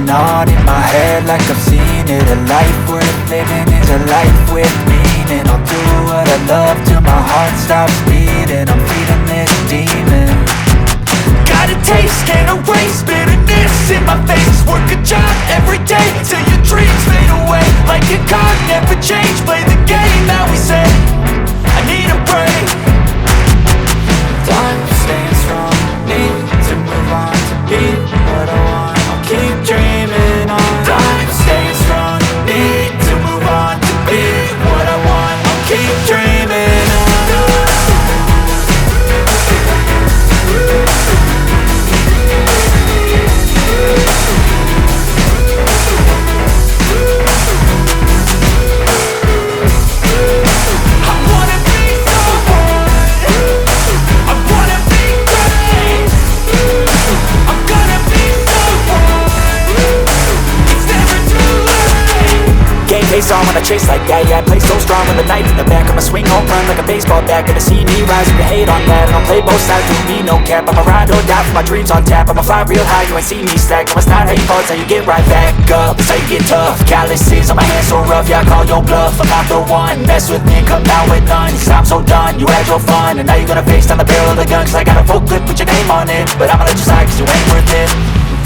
going on in my head like I've seen it. A life worth living is a life with meaning. I'll do what I love till my heart stops beating. I'm feeding this demon. Got a taste, can't erase bitterness in my face. Work a job every day till your dreams fade away. Like a card, never change. Play the game that we say. I need a break. Time staying strong. Need to move on to be what I want. I'll keep dreaming on. Time staying strong. Need to move on to be what I want. I'll keep dreaming on. Face on when I chase like that, yeah, I play so strong with a knife in the back. I'ma swing home run like a baseball bat. Gonna see me rise, you can hate on that. And I'll play both sides, with me no cap. I'ma ride or die for my dreams on tap. I'ma fly real high, you ain't see me slack. No, it's not how you fall, it's how you get right back up. It's how you get tough, calluses on my hands so rough. Yeah, I call your bluff, I'm not the one. Mess with me and come down with none. Cause I'm so done, you had your fun. And now you're gonna face down the barrel of the gun. Cause I got a full clip, put your name on it. But I'ma let you slide cause you ain't worth it.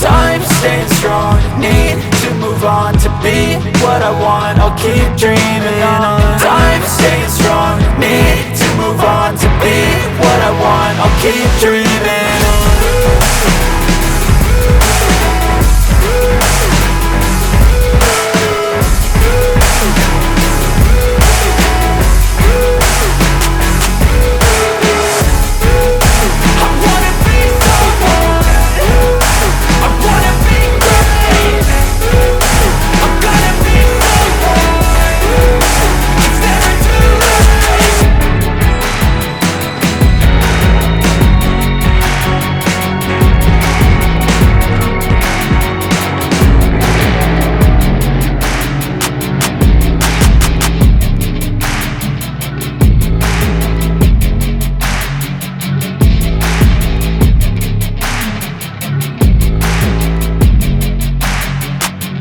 Time staying strong, need to move on to be what I want. I'll keep dreaming on. Time staying strong, need to move on to be what I want. I'll keep dreaming.